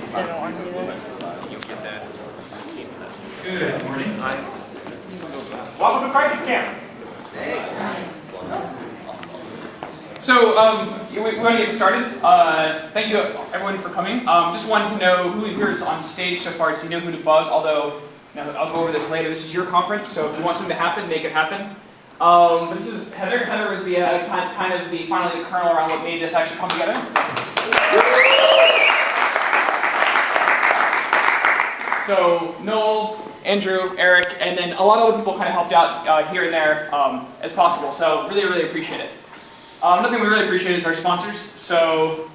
So I don't want to do that. Good morning. Welcome to Crisis Camp. So we want to get started. Thank you everyone for coming. Just wanted to know who here is on stage so far, so you know who to bug. Although I'll go over this later. This is your conference, so if you want something to happen, make it happen. But this is Heather. Heather was the kind of the finally the kernel around what made this actually come together. So Noel, Andrew, Eric, and then a lot of other people kind of helped out here and there as possible. So really appreciate it. Another thing we really appreciate is our sponsors. So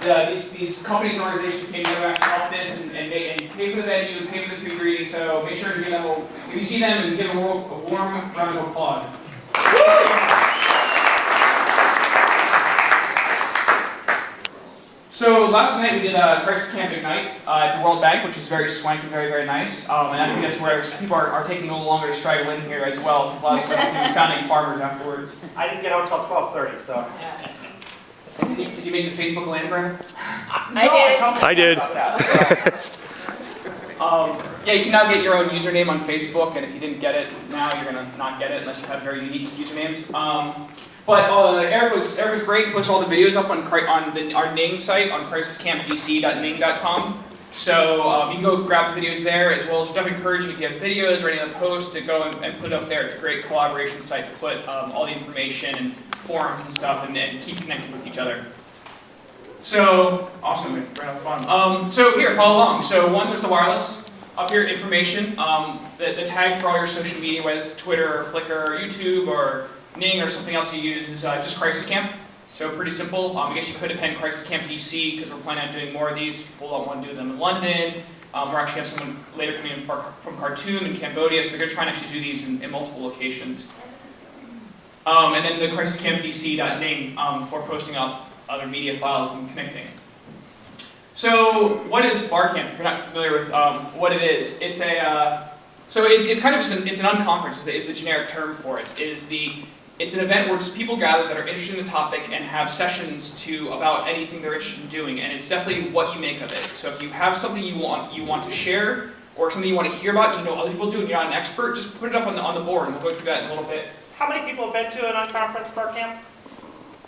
these companies and organizations came together to actually help this and pay for the venue, pay for the speaker reading. So make sure to give them if you see them, and give them a warm round of applause. So last night we did a Crisis Camp Ignite at the World Bank, which was very swanky, very nice. And I think that's where people are taking a little longer to straggle in here as well, because a lot of us founding farmers afterwards. I didn't get home until 12:30, so. Did you make the Facebook land grab? I did. Yeah, you can now get your own username on Facebook, and if you didn't get it now, you're gonna not get it unless you have very unique usernames. But Eric was great. He puts all the videos up on our Ning site on crisiscampdc.ning.com. So you can go grab the videos there, as well as definitely encourage you if you have videos or any other posts to go and put it up there. It's a great collaboration site to put all the information and forums and stuff, and keep connected with each other. So awesome, right off the bottom. So here, follow along. So one, there's the wireless. Up here, information. The tag for all your social media, whether it's Twitter or Flickr or YouTube or Ning or something else you use, is just Crisis Camp. So pretty simple. I guess you could append Crisis Camp DC because we're planning on doing more of these. People don't want to do them in London. We're actually have someone later coming in from Khartoum in Cambodia, so they're going to try and actually do these in multiple locations. And then the crisiscampdc.ning for posting up other media files and connecting. So what is Barcamp? If you're not familiar with what it is, it's a so it's kind of just it's an unconference is the generic term for it. It's an event where just people gather that are interested in the topic and have sessions about anything they're interested in doing, and it's definitely what you make of it. So if you have something you want to share or something you want to hear about, you know other people do, and you're not an expert, just put it up on the board, and we'll go through that in a little bit. How many people have been to an unconference Barcamp?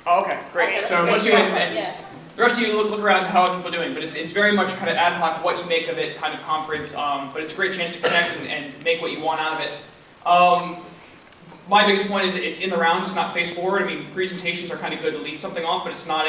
Oh, okay, great. Okay, so most of you, the rest of you look around how are people doing, but it's very much kind of ad hoc, what you make of it kind of conference. But it's a great chance to connect and make what you want out of it. My biggest point is it's in the round, it's not face forward. I mean, presentations are kind of good to lead something off, but it's not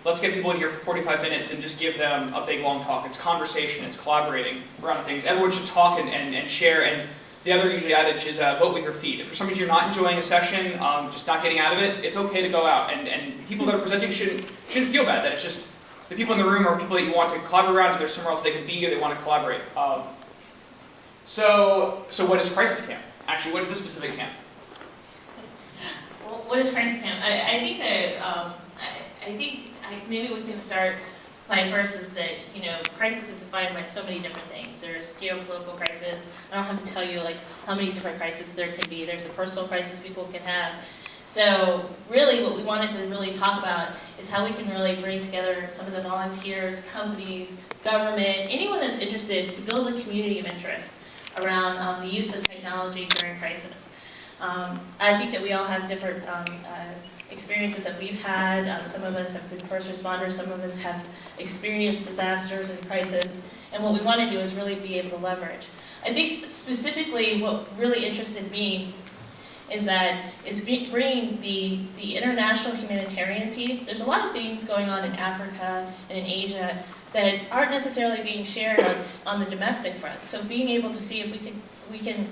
let's get people in here for 45 minutes and just give them a big long talk. It's conversation, it's collaborating around things. Everyone should talk and share. And the other usually adage is vote with your feet. If for some reason you're not enjoying a session, just not getting out of it, it's okay to go out. And people that are presenting shouldn't feel bad. That it's just the people in the room are people that you want to collaborate around, and there's somewhere else they can be or they want to collaborate. So what is Crisis Camp? Actually, what is this specific camp? Well, what is Crisis Camp? I think that maybe we can start by first is that crisis is defined by so many different things. There's geopolitical crisis. I don't have to tell you how many different crises there can be. There's a personal crisis people can have. So really what we wanted to really talk about is how we can really bring together some of the volunteers, companies, government, anyone that's interested to build a community of interest around the use of technology during crisis. I think that we all have different experiences that we've had. Some of us have been first responders, some of us have experienced disasters and crisis, and what we want to do is really be able to leverage. I think specifically what really interested me is bringing the international humanitarian piece. There's a lot of things going on in Africa and in Asia that aren't necessarily being shared on the domestic front. So being able to see if we can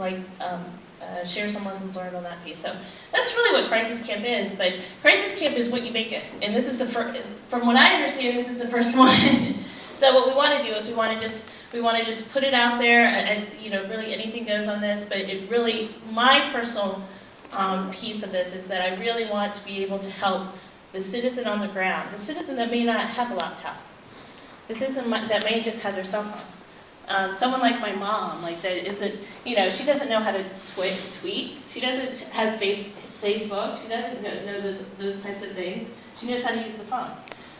share some lessons learned on that piece. So that's really what Crisis Camp is, but Crisis Camp is what you make it. And this is from what I understand, this is the first one. So what we want to do is we want to just put it out there, and really anything goes on this, but it really, my personal piece of this is that I really want to be able to help the citizen on the ground, the citizen that may not have a laptop, the citizen that may just have their cell phone. Someone like my mom, that isn't, she doesn't know how to tweet. She doesn't have Facebook. She doesn't know those types of things. She knows how to use the phone.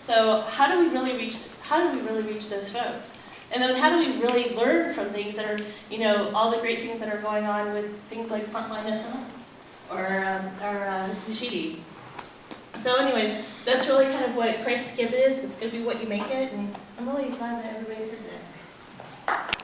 So how do we really reach how do we really reach those folks? And then how do we really learn from things that are, you know, all the great things that are going on with things like Frontline SMS or Nashidi. So anyways, that's really kind of what Price Skip is. It's going to be what you make it, and I'm really glad that everybody's here today.